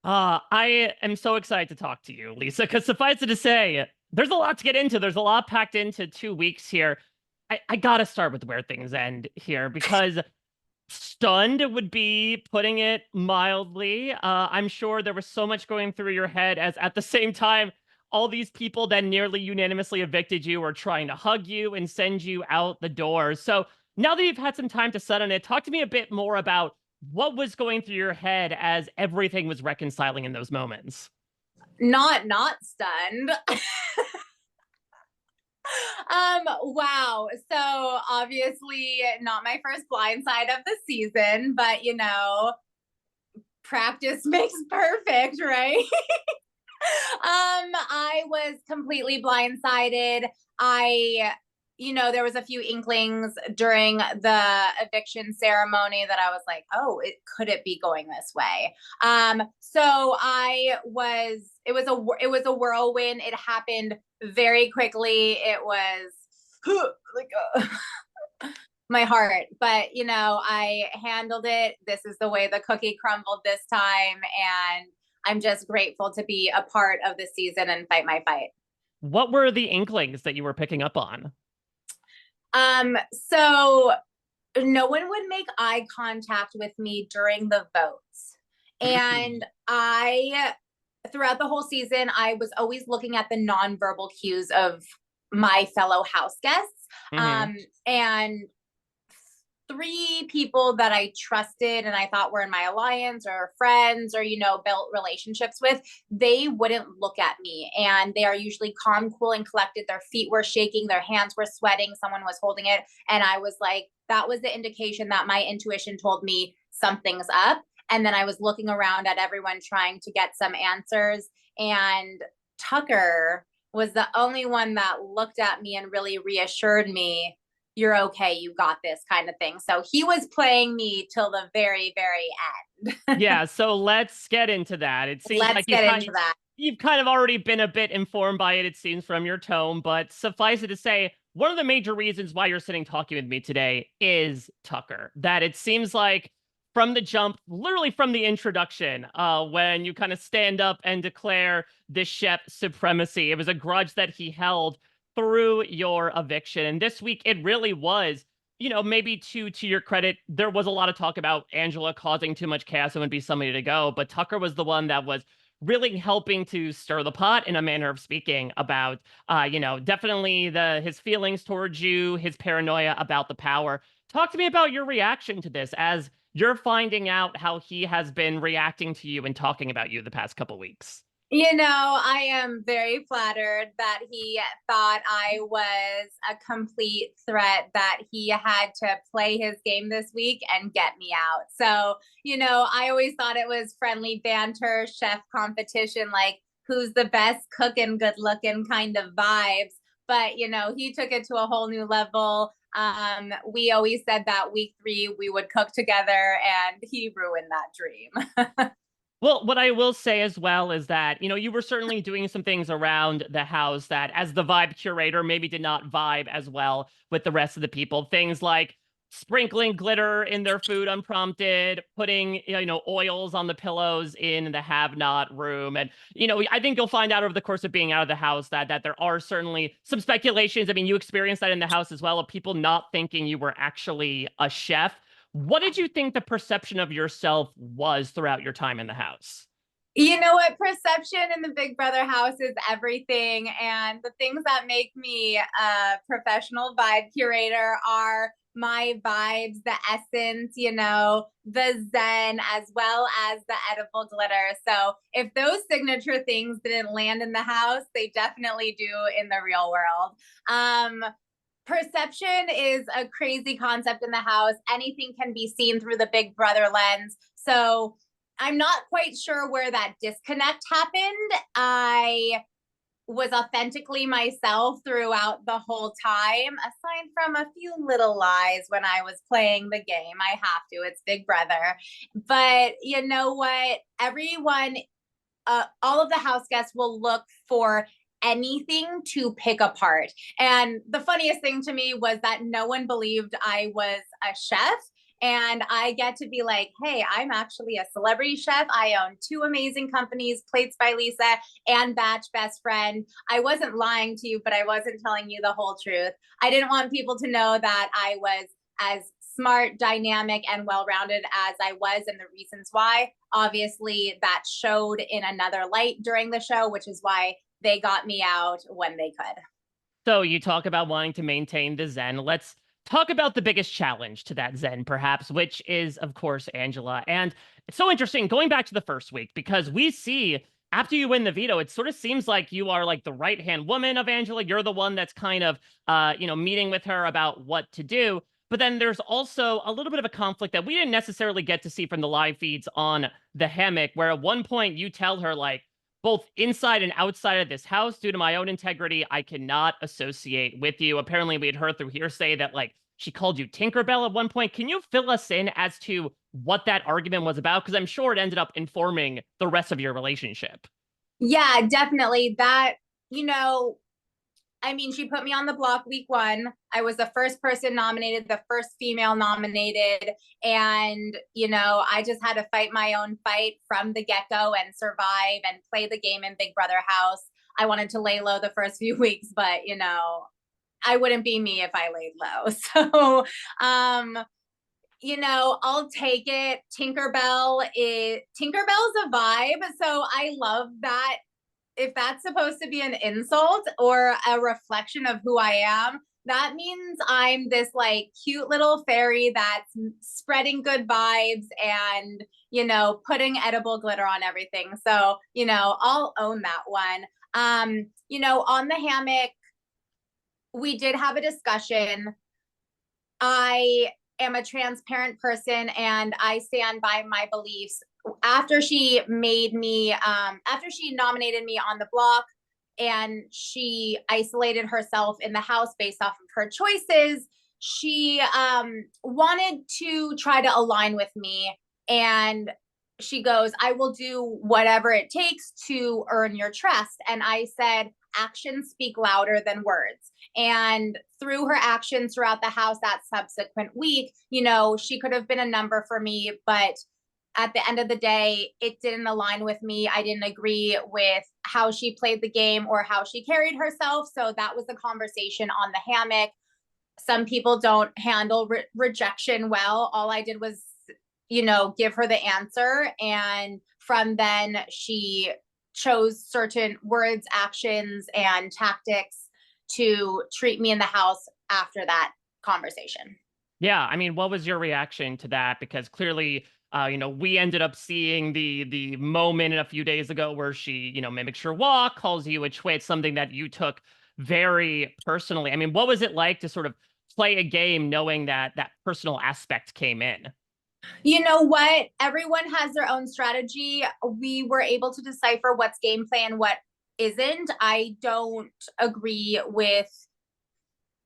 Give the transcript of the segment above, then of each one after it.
I am so excited to talk to you, Lisa, because suffice it to say, there's a lot to get into. There's a lot packed into 2 weeks here. I gotta start with where things end here because stunned would be putting it mildly. I'm sure there was so much going through your head as at the same time, all these people that nearly unanimously evicted you are trying to hug you and send you out the door. So now that you've had some time to set on it, talk to me a bit more about what was going through your head as everything was reconciling in those moments. Not stunned. Wow. So obviously not my first blindside of the season, but practice makes perfect, right? I was completely blindsided. There was a few inklings during the eviction ceremony that I was like, oh, could it be going this way? It was a whirlwind. It happened very quickly. It was like my heart, but I handled it. This is the way the cookie crumbled this time. And I'm just grateful to be a part of the season and fight my fight. What were the inklings that you were picking up on? So no one would make eye contact with me during the votes. And throughout the whole season, I was always looking at the nonverbal cues of my fellow house guests. And three people that I trusted and I thought were in my alliance or friends or, built relationships with, they wouldn't look at me. And they are usually calm, cool, and collected. Their feet were shaking, their hands were sweating, someone was holding it. And I was like, that was the indication that my intuition told me something's up. And then I was looking around at everyone trying to get some answers. And Tucker was the only one that looked at me and really reassured me, you're okay, you got this kind of thing. So he was playing me till the very, very end. Yeah, so let's get into that. It seems Let's like get into that. you've kind of already been a bit informed by it, it seems, from your tone, but suffice it to say, one of the major reasons why you're sitting talking with me today is Tucker. That it seems like from the jump, literally from the introduction, when you kind of stand up and declare this chef supremacy, it was a grudge that he held through your eviction. And this week, it really was, maybe to your credit, there was a lot of talk about Angela causing too much chaos and would be somebody to go. But Tucker was the one that was really helping to stir the pot in a manner of speaking about, definitely his feelings towards you, his paranoia about the power. Talk to me about your reaction to this as you're finding out how he has been reacting to you and talking about you the past couple weeks. I am very flattered that he thought I was a complete threat, that he had to play his game this week and get me out. So, I always thought it was friendly banter, chef competition, like who's the best cooking, good looking kind of vibes. But, he took it to a whole new level. We always said that week 3 we would cook together, and he ruined that dream. Well, what I will say as well is that, you were certainly doing some things around the house that, as the vibe curator, maybe did not vibe as well with the rest of the people. Things like sprinkling glitter in their food unprompted, putting, oils on the pillows in the have-not room. And, I think you'll find out over the course of being out of the house that there are certainly some speculations. I mean, you experienced that in the house as well, of people not thinking you were actually a chef. What did you think the perception of yourself was throughout your time in the house? You know what? Perception in the Big Brother house is everything. And the things that make me a professional vibe curator are my vibes, the essence, the zen, as well as the edible glitter. So if those signature things didn't land in the house, they definitely do in the real world. Perception is a crazy concept in the house. Anything can be seen through the Big Brother lens. So I'm not quite sure where that disconnect happened. I was authentically myself throughout the whole time, aside from a few little lies when I was playing the game. I have to, it's Big Brother. But you know what? Everyone, all of the house guests will look for anything to pick apart. And the funniest thing to me was that no one believed I was a chef. And I get to be like, hey, I'm actually a celebrity chef. I own two amazing companies, Plates by Lisa and Batch Best Friend. I wasn't lying to you, but I wasn't telling you the whole truth. I didn't want people to know that I was as smart, dynamic, and well-rounded as I was, and the reasons why. Obviously, that showed in another light during the show, which is why they got me out when they could. So you talk about wanting to maintain the Zen. Let's talk about the biggest challenge to that Zen, perhaps, which is, of course, Angela. And it's so interesting going back to the first week because we see after you win the veto, it sort of seems like you are like the right hand woman of Angela. You're the one that's kind of, meeting with her about what to do. But then there's also a little bit of a conflict that we didn't necessarily get to see from the live feeds on the hammock, where at one point you tell her, like, both inside and outside of this house, due to my own integrity, I cannot associate with you. Apparently, we had heard through hearsay that, like, she called you Tinkerbell at one point. Can you fill us in as to what that argument was about? Because I'm sure it ended up informing the rest of your relationship. Yeah, definitely. That, you know, I mean, she put me on the block week one. I was the first person nominated, the first female nominated. And, I just had to fight my own fight from the get go and survive and play the game in Big Brother House. I wanted to lay low the first few weeks, but, I wouldn't be me if I laid low. So, I'll take it. Tinkerbell's a vibe. So I love that. If that's supposed to be an insult or a reflection of who I am, that means I'm this like cute little fairy that's spreading good vibes and, putting edible glitter on everything. So, I'll own that one. On the hammock, we did have a discussion. I am a transparent person and I stand by my beliefs. After she nominated me on the block and she isolated herself in the house based off of her choices, she wanted to try to align with me. And she goes, I will do whatever it takes to earn your trust. And I said, actions speak louder than words. And through her actions throughout the house that subsequent week, she could have been a number for me, but at the end of the day, it didn't align with me. I didn't agree with how she played the game or how she carried herself. So that was the conversation on the hammock. Some people don't handle rejection well. All I did was, give her the answer. And from then she chose certain words, actions, and tactics to treat me in the house after that conversation. Yeah, I mean, what was your reaction to that? Because clearly, we ended up seeing the moment a few days ago where she, mimics your walk, calls you a twit, something that you took very personally. I mean, what was it like to sort of play a game knowing that that personal aspect came in? You know what? Everyone has their own strategy. We were able to decipher what's gameplay and what isn't. I don't agree with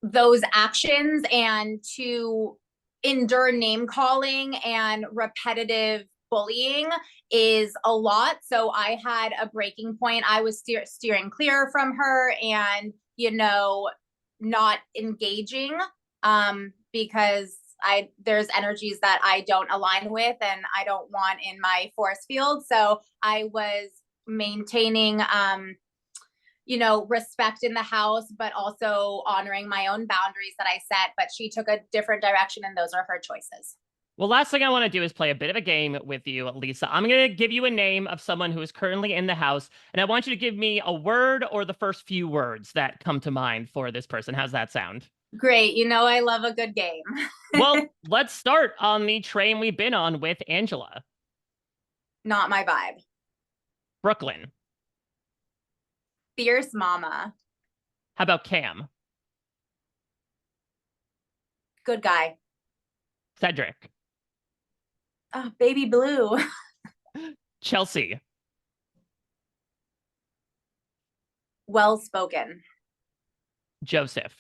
those actions, and to endure name calling and repetitive bullying is a lot. So I had a breaking point. I was steering clear from her and, not engaging because there's energies that I don't align with and I don't want in my force field. So I was maintaining respect in the house, but also honoring my own boundaries that I set. But she took a different direction, and those are her choices. Well, last thing I want to do is play a bit of a game with you, Lisa. I'm going to give you a name of someone who is currently in the house, and I want you to give me a word or the first few words that come to mind for this person. How's that sound? Great. I love a good game. Well, let's start on the train we've been on with Angela. Not my vibe. Brooklyn. Fierce mama. How about Cam? Good guy. Cedric. Oh, baby blue. Chelsea. Well spoken. Joseph.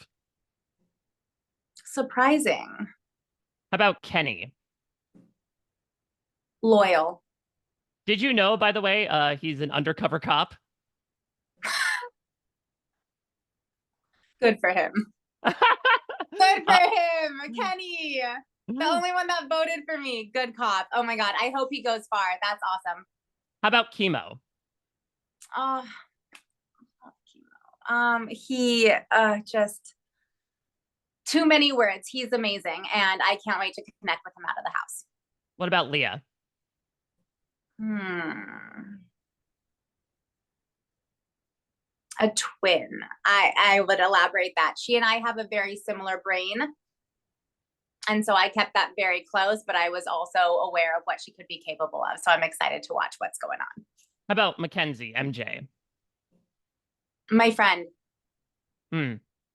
Surprising. How about Kenny? Loyal. Did you know, by the way, he's an undercover cop? Good for him. Good for him, Kenny. The only one that voted for me. Good cop. Oh my God. I hope he goes far. That's awesome. How about chemo? Oh, he just too many words. He's amazing, and I can't wait to connect with him out of the house. What about Leah? A twin. I would elaborate that. She and I have a very similar brain. And so I kept that very close, but I was also aware of what she could be capable of. So I'm excited to watch what's going on. How about Mackenzie, MJ? My friend.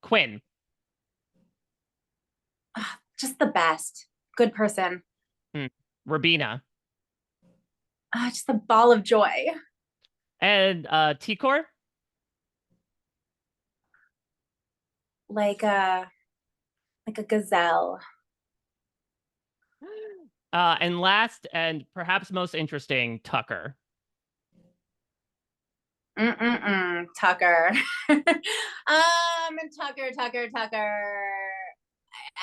Quinn? Just the best. Good person. Rabina? Just a ball of joy. And T-Core? Like a gazelle. And last and perhaps most interesting, Tucker. Tucker. Tucker.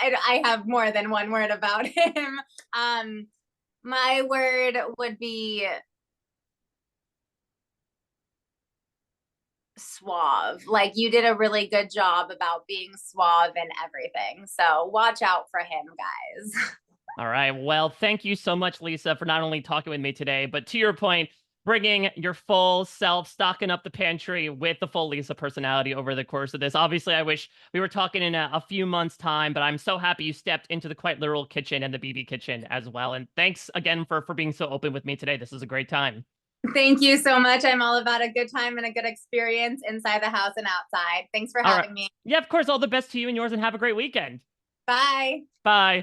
I have more than one word about him. My word would be suave. Like, you did a really good job about being suave and everything. So watch out for him, guys. All right. Well, thank you so much, Lisa, for not only talking with me today, but to your point, bringing your full self, stocking up the pantry with the full Lisa personality over the course of this. Obviously, I wish we were talking in a few months' time, but I'm so happy you stepped into the quite literal kitchen and the BB kitchen as well. And thanks again for being so open with me today. This is a great time. Thank you so much. I'm all about a good time and a good experience inside the house and outside. Thanks for having me. Yeah, of course. All the best to you and yours, and have a great weekend. Bye. Bye.